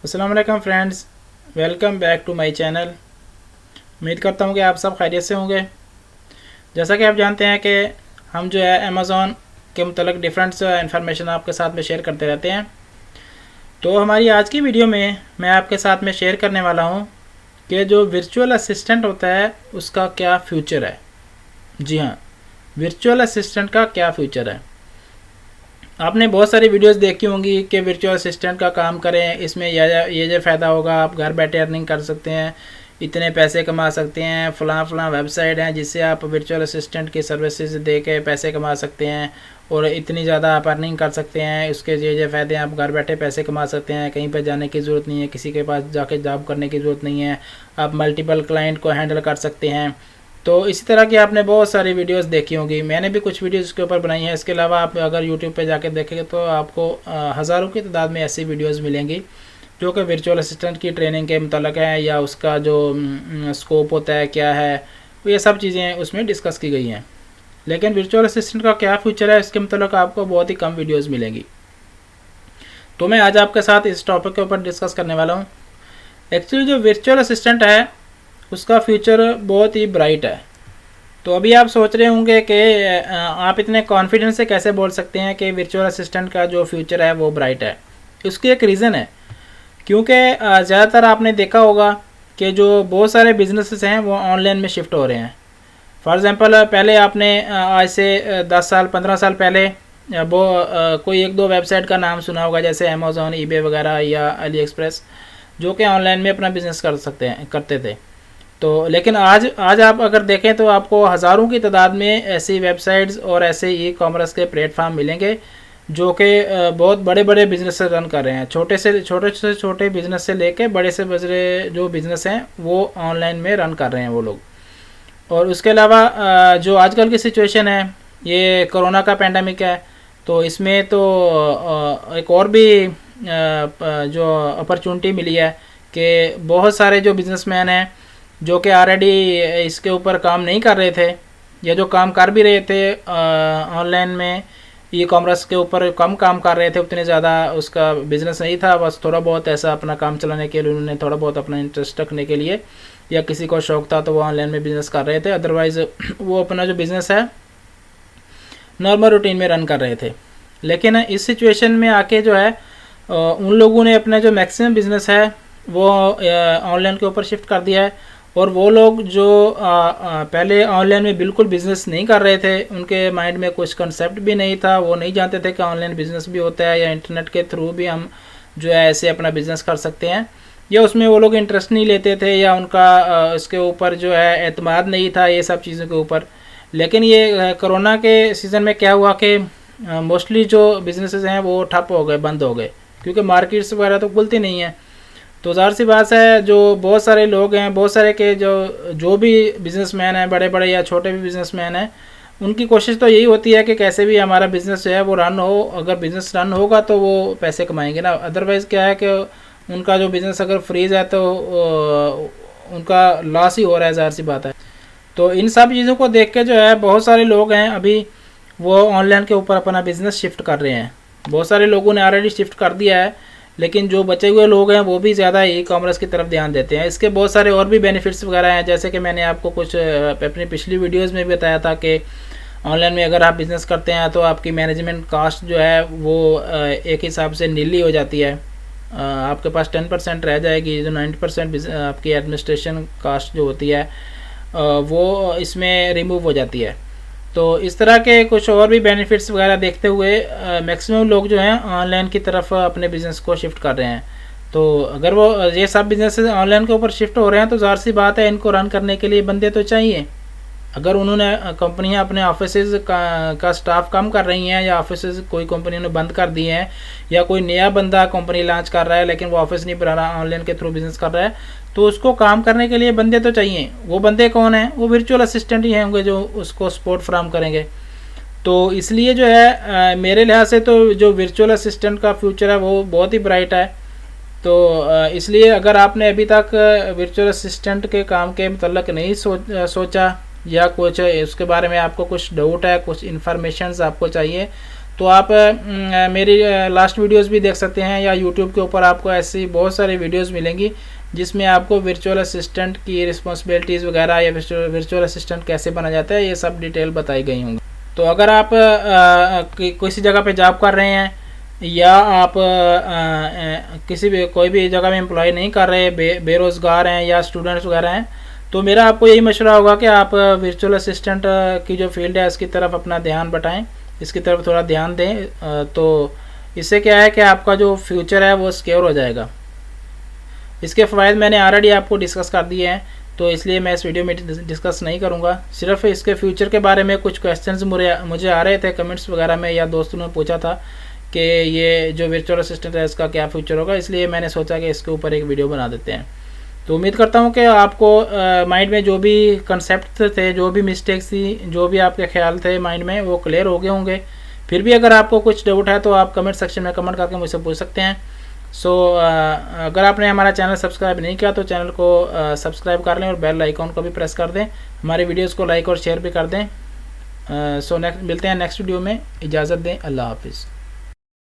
अस्सलाम वालेकुम friends, welcome back to my channel. उम्मीद करता हूँ कि आप सब खैरियत से होंगे। जैसा कि आप जानते हैं कि हम जो है अमेज़ॉन के मतलब डिफरेंट इंफॉर्मेशन आपके साथ में शेयर करते रहते हैं। तो हमारी आज की वीडियो में मैं आपके साथ में शेयर करने वाला हूँ कि जो वर्चुअल असिस्टेंट होता है उसका क्या फ्यूचर है। जी हाँ, वर्चुअल असिस्टेंट का क्या फ्यूचर है। आपने बहुत सारी वीडियोस देखी होंगी कि वर्चुअल असिस्टेंट का काम करें, इसमें ये फ़ायदा होगा, आप घर बैठे अर्निंग कर सकते हैं, इतने पैसे कमा सकते हैं, फ़लाँ वेबसाइट हैं जिससे आप वर्चुअल असिस्टेंट की सर्विसेज दे के पैसे कमा सकते हैं और इतनी ज़्यादा आप अर्निंग कर सकते हैं। उसके ये फ़ायदे हैं, आप घर बैठे पैसे कमा सकते हैं, कहीं पर जाने की ज़रूरत नहीं है, किसी के पास जाके जॉब करने की ज़रूरत नहीं है, आप मल्टीपल क्लाइंट को हैंडल कर सकते हैं। तो इसी तरह की आपने बहुत सारी वीडियोस देखी होंगी, मैंने भी कुछ वीडियोस इसके ऊपर बनाई हैं। इसके अलावा आप अगर यूट्यूब पे जाके देखेंगे तो आपको हज़ारों की तादाद में ऐसी वीडियोस मिलेंगी जो कि वर्चुअल असिस्टेंट की ट्रेनिंग के मुतल्लिक़ है या उसका जो स्कोप होता है क्या है, ये सब चीज़ें उसमें डिस्कस की गई हैं। लेकिन वर्चुअल असिस्टेंट का क्या फ्यूचर है इसके मुतल्लिक़ आपको बहुत ही कम वीडियोज़ मिलेंगी। तो मैं आज आपके साथ इस टॉपिक के ऊपर डिस्कस करने वाला हूँ। एक्चुअली जो वर्चुअल असिस्टेंट है उसका फ्यूचर बहुत ही ब्राइट है। तो अभी आप सोच रहे होंगे कि आप इतने कॉन्फिडेंस से कैसे बोल सकते हैं कि वर्चुअल असिस्टेंट का जो फ्यूचर है वो ब्राइट है। उसकी एक रीज़न है, क्योंकि ज़्यादातर आपने देखा होगा कि जो बहुत सारे बिजनेसेस हैं वो ऑनलाइन में शिफ्ट हो रहे हैं। फॉर एग्ज़ाम्पल पहले आपने आज से 10 साल 15 साल पहले वो कोई एक दो वेबसाइट का नाम सुना होगा, जैसे अमेज़ॉन, ईबे वगैरह या अली एक्सप्रेस, जो कि ऑनलाइन में अपना बिज़नेस करते थे। तो लेकिन आज आप अगर देखें तो आपको हज़ारों की तादाद में ऐसी वेबसाइट्स और ऐसे ई कॉमर्स के प्लेटफॉर्म मिलेंगे जो कि बहुत बड़े बड़े बिज़नेस रन कर रहे हैं। छोटे बिज़नेस से लेके बड़े से बड़े जो बिज़नेस हैं वो ऑनलाइन में रन कर रहे हैं वो लोग। और उसके अलावा जो आजकल की सिचुएशन है, ये कोरोना का पेंडेमिक है, तो इसमें तो एक और भी जो अपॉर्चुनिटी मिली है कि बहुत सारे जो बिज़नेसमैन हैं जो कि ऑलरेडी इसके ऊपर काम नहीं कर रहे थे या जो काम कर भी रहे थे ऑनलाइन में ई कॉमर्स के ऊपर कम काम कर रहे थे, उतने ज़्यादा उसका बिज़नेस नहीं था, बस थोड़ा बहुत ऐसा अपना काम चलाने के लिए उन्होंने थोड़ा बहुत अपना इंटरेस्ट रखने के लिए या किसी को शौक़ था तो वो ऑनलाइन में बिज़नेस कर रहे थे। अदरवाइज़ वो अपना जो बिज़नेस है नॉर्मल रूटीन में रन कर रहे थे। लेकिन इस सिचुएशन में आके जो है उन लोगों ने अपना जो मैक्सिमम बिज़नेस है वो ऑनलाइन के ऊपर शिफ्ट कर दिया है। और वो लोग जो पहले ऑनलाइन में बिल्कुल बिज़नेस नहीं कर रहे थे, उनके माइंड में कुछ कंसेप्ट भी नहीं था, वो नहीं जानते थे कि ऑनलाइन बिज़नेस भी होता है या इंटरनेट के थ्रू भी हम जो है ऐसे अपना बिज़नेस कर सकते हैं, या उसमें वो लोग इंटरेस्ट नहीं लेते थे या उनका इसके ऊपर जो है एतमाद नहीं था ये सब चीज़ों के ऊपर। लेकिन ये कोरोना के सीज़न में क्या हुआ कि मोस्टली जो बिज़नेसेस हैं वो ठप हो गए, बंद हो गए, क्योंकि मार्केट्स वगैरह तो खुलती नहीं है। तो ज़ाहिर सी बात है जो बहुत सारे लोग हैं, बहुत सारे के जो भी बिज़नेसमैन हैं, बड़े बड़े या छोटे भी बिज़नेसमैन हैं, उनकी कोशिश तो यही होती है कि कैसे भी हमारा बिज़नेस जो है वो रन हो। अगर बिज़नेस रन होगा तो वो पैसे कमाएंगे ना, अदरवाइज़ क्या है कि उनका जो बिज़नेस अगर फ्रीज़ है तो उनका लॉस ही हो रहा है, ज़ाहिर सी बात है। तो इन सब चीज़ों को देख के जो है बहुत सारे लोग हैं अभी वो ऑनलाइन के ऊपर अपना बिज़नेस शिफ्ट कर रहे हैं। बहुत सारे लोगों ने ऑलरेडी शिफ्ट कर दिया है, लेकिन जो बचे हुए लोग हैं वो भी ज़्यादा ई कॉमर्स की तरफ ध्यान देते हैं। इसके बहुत सारे और भी बेनिफिट्स वगैरह हैं, जैसे कि मैंने आपको कुछ अपनी पिछली वीडियोस में भी बताया था कि ऑनलाइन में अगर आप बिज़नेस करते हैं तो आपकी मैनेजमेंट कास्ट जो है वो एक हिसाब से नीली हो जाती है। आपके पास 10% रह जाएगी, जो 90% आपकी एडमिनिस्ट्रेशन कास्ट जो होती है वो इसमें रिमूव हो जाती है। तो इस तरह के कुछ और भी बेनिफिट्स वगैरह देखते हुए मैक्सिमम लोग जो हैं ऑनलाइन की तरफ अपने बिज़नेस को शिफ्ट कर रहे हैं। तो अगर वो ये सब बिज़नेस ऑनलाइन के ऊपर शिफ्ट हो रहे हैं तो ज़ाहिर सी बात है इनको रन करने के लिए बंदे तो चाहिए। अगर उन्होंने कंपनियां अपने ऑफिसेज का स्टाफ कम कर रही हैं या ऑफिसेज कोई कंपनी ने बंद कर दिए हैं या कोई नया बंदा कंपनी लॉन्च कर रहा है लेकिन वो ऑफिस नहीं बना रहा, ऑनलाइन के थ्रू बिज़नेस कर रहा है, तो उसको काम करने के लिए बंदे तो चाहिए। वो बंदे कौन हैं? वो वर्चुअल असिस्टेंट ही होंगे जो उसको सपोर्ट फ्राहम करेंगे। तो इसलिए जो है मेरे लिहाज से तो जो वर्चुअल असिस्टेंट का फ्यूचर है वो बहुत ही ब्राइट है। तो इसलिए अगर आपने अभी तक वर्चुअल असिस्टेंट के काम के मतलब नहीं सोचा या कुछ उसके बारे में आपको कुछ डाउट है, कुछ इन्फॉर्मेशंस आपको चाहिए, तो आप मेरी लास्ट वीडियोस भी देख सकते हैं, या यूट्यूब के ऊपर आपको ऐसी बहुत सारी वीडियोस मिलेंगी जिसमें आपको वर्चुअल असिस्टेंट की रिस्पॉन्सिबिलिटीज़ वगैरह या वर्चुअल असिस्टेंट कैसे बना जाता है ये सब डिटेल बताई गई होंगी। तो अगर आप किसी जगह पे जॉब कर रहे हैं या आप किसी भी कोई भी जगह में एम्प्लॉय नहीं कर रहे, बेरोज़गार हैं या स्टूडेंट्स वगैरह हैं, तो मेरा आपको यही मशवरा होगा कि आप वर्चुअल असिस्टेंट की जो फील्ड है इसकी तरफ अपना ध्यान बटाएं, इसकी तरफ थोड़ा ध्यान दें। तो इससे क्या है कि आपका जो फ्यूचर है वो सिक्योर हो जाएगा। इसके फ़वाइद मैंने ऑलरेडी आपको डिस्कस कर दिए हैं, तो इसलिए मैं इस वीडियो में डिस्कस नहीं करूंगा। सिर्फ इसके फ्यूचर के बारे में कुछ क्वेश्चंस मुझे आ रहे थे कमेंट्स वगैरह में, या दोस्तों ने पूछा था कि ये जो वर्चुअल असिस्टेंट है इसका क्या फ्यूचर होगा, इसलिए मैंने सोचा कि इसके ऊपर एक वीडियो बना देते हैं। तो उम्मीद करता हूँ कि आपको माइंड में जो भी कंसेप्ट थे, जो भी मिस्टेक्स थी, जो भी आपके ख्याल थे माइंड में, वो क्लियर हो गए होंगे। फिर भी अगर आपको कुछ डाउट है तो आप कमेंट सेक्शन में कमेंट करके मुझसे पूछ सकते हैं। अगर आपने हमारा चैनल सब्सक्राइब नहीं किया तो चैनल को सब्सक्राइब कर लें और बेल आइकॉन को भी प्रेस कर दें। हमारी वीडियोस को लाइक और शेयर भी कर दें। मिलते हैं नेक्स्ट वीडियो में। इजाज़त दें। अल्लाह हाफिज़।